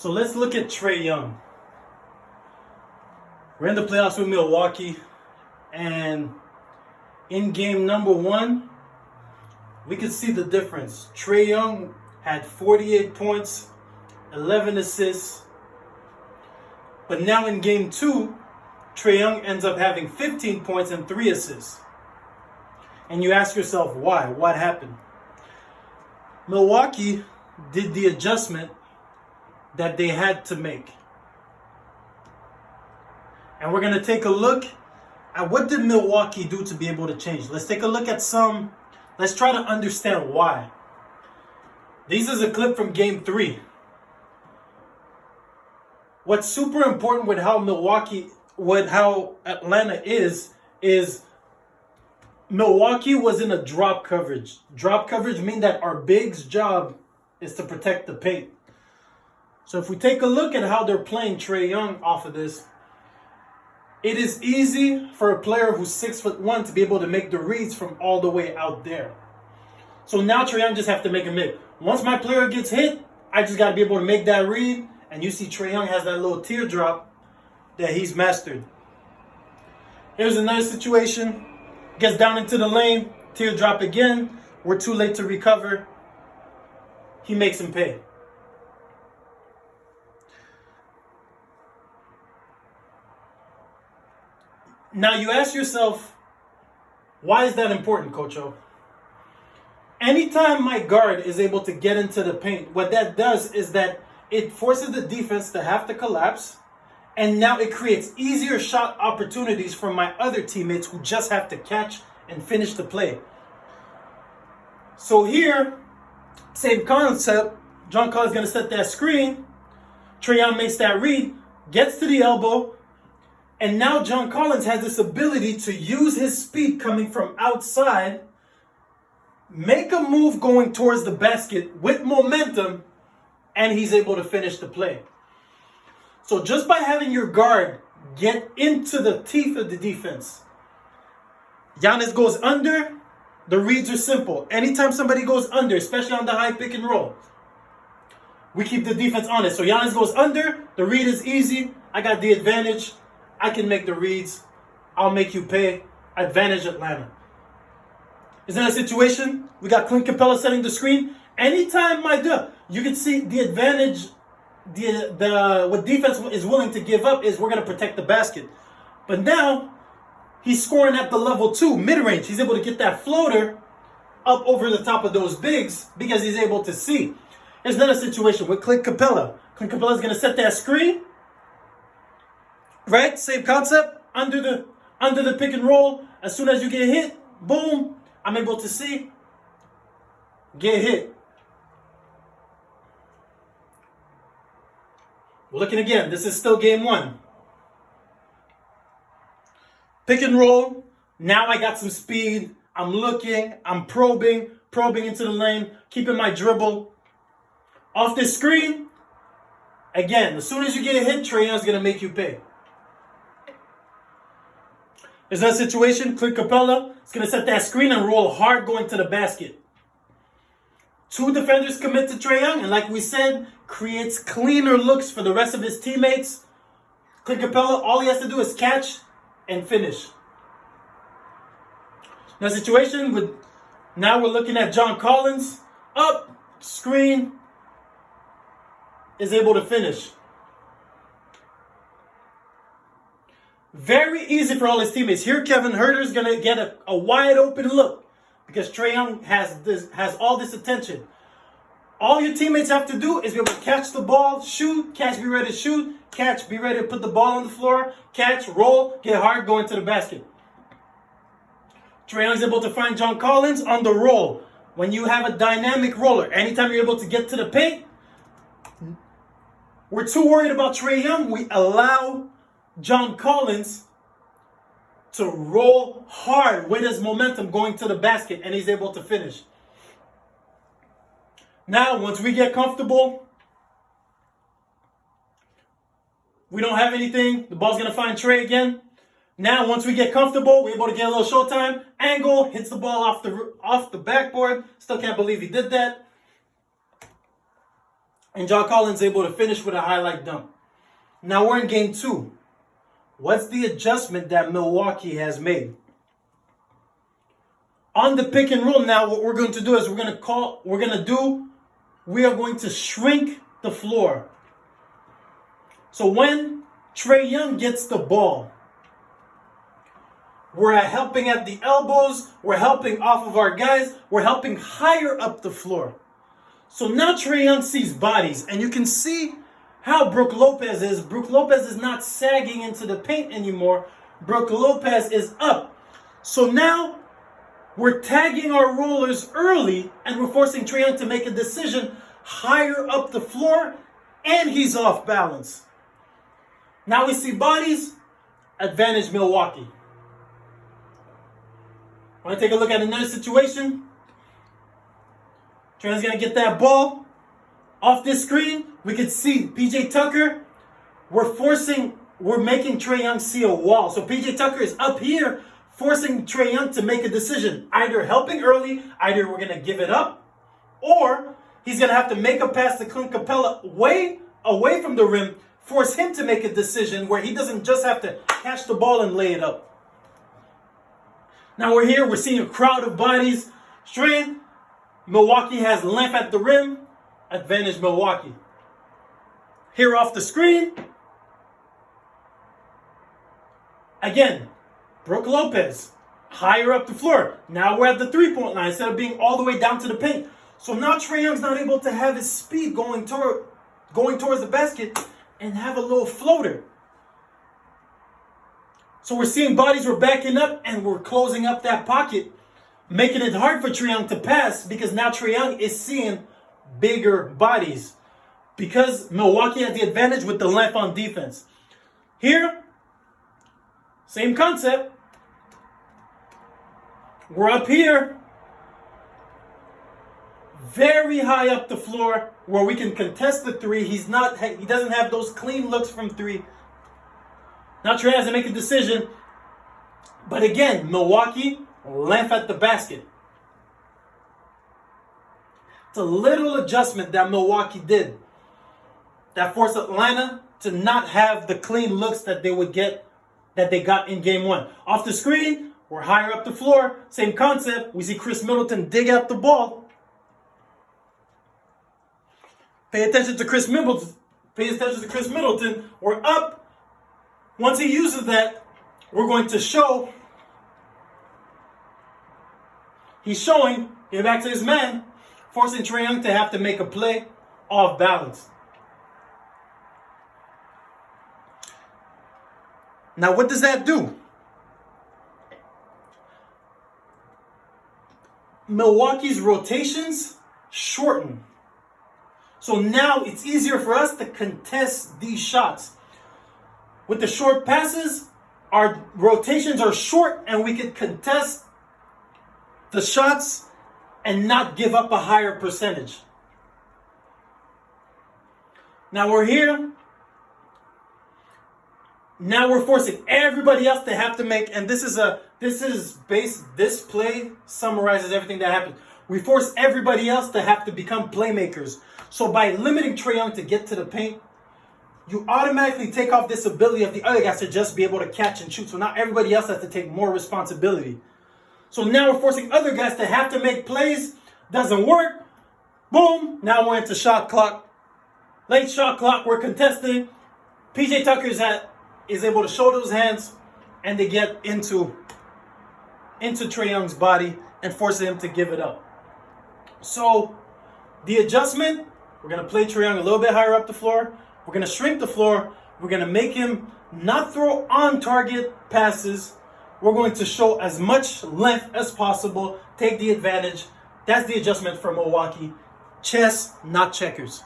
So let's look at Trae Young. We're in the playoffs with Milwaukee, and in game number 1, we could see the difference. Trae Young had 48 points, 11 assists, but now in game 2, Trae Young ends up having 15 points and 3 assists. And you ask yourself, why? What happened? Milwaukee did the adjustment that they had to make. And we're going to take a look at what did Milwaukee do to be able to change. Let's take a look at let's try to understand why. This is a clip from game 3. What's super important with how Atlanta is Milwaukee was in a drop coverage. Drop coverage means that our big's job is to protect the paint. So if we take a look at how they're playing Trae Young off of this, it is easy for a player who's 6'1" to be able to make the reads from all the way out there. So now Trae Young just have to make a mid. Once my player gets hit, I just got to be able to make that read. And you see Trae Young has that little teardrop that he's mastered. Here's another situation. Gets down into the lane, teardrop again. We're too late to recover. He makes him pay. Now you ask yourself, why is that important, Coach O? Anytime my guard is able to get into the paint, what that does is that it forces the defense to have to collapse, and now it creates easier shot opportunities for my other teammates who just have to catch and finish the play. So here, same concept. John Collins is going to set that screen. Trae Young makes that read, gets to the elbow, and now John Collins has this ability to use his speed coming from outside, make a move going towards the basket with momentum, and he's able to finish the play. So just by having your guard get into the teeth of the defense, Giannis goes under, the reads are simple. Anytime somebody goes under, especially on the high pick and roll, we keep the defense honest. So Giannis goes under, the read is easy, I got the advantage, I can make the reads, I'll make you pay. Advantage Atlanta. Is that a situation? We got Clint Capella setting the screen. Anytime you can see the advantage, what defense is willing to give up is we're going to protect the basket. But now, he's scoring at the level 2, mid-range. He's able to get that floater up over the top of those bigs because he's able to see. There's another situation with Clint Capella. Clint Capella is going to set that screen. Right? Same concept. Under the pick and roll. As soon as you get hit, boom, I'm able to see. Get hit. We're looking again. This is still game 1. Pick and roll. Now I got some speed. I'm looking. I'm probing into the lane, keeping my dribble. Off the screen. Again, as soon as you get a hit, Trae Young's going to make you pay. There's that situation. Clint Capella is going to set that screen and roll hard going to the basket. 2 defenders commit to Trae Young, and like we said, creates cleaner looks for the rest of his teammates. Clint Capella, all he has to do is catch and finish. Now situation now we're looking at John Collins. Up, screen, is able to finish. Very easy for all his teammates. Here Kevin Huerter's going to get a wide open look because Trae Young has all this attention. All your teammates have to do is be able to catch the ball, shoot, catch, be ready to shoot, catch, be ready to put the ball on the floor, catch, roll, get hard, go into the basket. Trae Young's able to find John Collins on the roll. When you have a dynamic roller, anytime you're able to get to the paint, we're too worried about Trae Young. We allow John Collins to roll hard with his momentum going to the basket, and he's able to finish. Now, once we get comfortable, we don't have anything. The ball's going to find Trae again. Now, once we get comfortable, we're able to get a little showtime. Angle, hits the ball off the backboard. Still can't believe he did that. And John Collins able to finish with a highlight dunk. Now we're in game 2. What's the adjustment that Milwaukee has made? On the pick and roll now, what we're going to do is we are going to shrink the floor. So when Trae Young gets the ball, we're helping at the elbows, we're helping off of our guys, we're helping higher up the floor. So now Trae Young sees bodies, and you can see how Brook Lopez is. Brook Lopez is not sagging into the paint anymore. Brook Lopez is up. So now we're tagging our rollers early, and we're forcing Trae Young to make a decision higher up the floor, and he's off balance. Now we see bodies, advantage Milwaukee. Want to take a look at another situation? Trae Young's going to get that ball off this screen. We could see PJ Tucker. We're making Trae Young see a wall. So PJ Tucker is up here, forcing Trae Young to make a decision. Either helping early, either we're going to give it up, or he's going to have to make a pass to Clint Capella way away from the rim, force him to make a decision where he doesn't just have to catch the ball and lay it up. Now we're here, we're seeing a crowd of bodies. Strain, Milwaukee has length at the rim, advantage Milwaukee. Here off the screen, again, Brook Lopez, higher up the floor. Now we're at the three-point line instead of being all the way down to the paint. So now Trae Young's not able to have his speed going towards the basket and have a little floater. So we're seeing bodies, we're backing up, and we're closing up that pocket, making it hard for Trae Young to pass because now Trae Young is seeing bigger bodies because Milwaukee has the advantage with the length on defense. Here, same concept. We're up here, very high up the floor where we can contest the three. He doesn't have those clean looks from three. Now Trae has to make a decision. But again, Milwaukee, length at the basket. It's a little adjustment that Milwaukee did that forced Atlanta to not have the clean looks that they got in game 1. Off the screen, we're higher up the floor. Same concept. We see Chris Middleton dig out the ball. Pay attention to Chris Middleton. We're up. Once he uses that, we're going to show. He's showing. Get back to his man. Forcing Trae Young to have to make a play off balance. Now, what does that do? Milwaukee's rotations shorten. So now it's easier for us to contest these shots. With the short passes, our rotations are short and we can contest the shots and not give up a higher percentage. Now we're here. Now we're forcing everybody else to have to make, and this play summarizes everything that happened. We force everybody else to have to become playmakers. So by limiting Trae Young to get to the paint, you automatically take off this ability of the other guys to just be able to catch and shoot. So now everybody else has to take more responsibility. So now we're forcing other guys to have to make plays. Doesn't work. Boom. Now we're into shot clock. Late shot clock. We're contesting. PJ Tucker is able to show those hands, and they get into Trae Young's body and force him to give it up. So the adjustment, we're going to play Trae Young a little bit higher up the floor. We're going to shrink the floor. We're going to make him not throw on-target passes. We're going to show as much length as possible, take the advantage. That's the adjustment for Milwaukee. Chess, not checkers.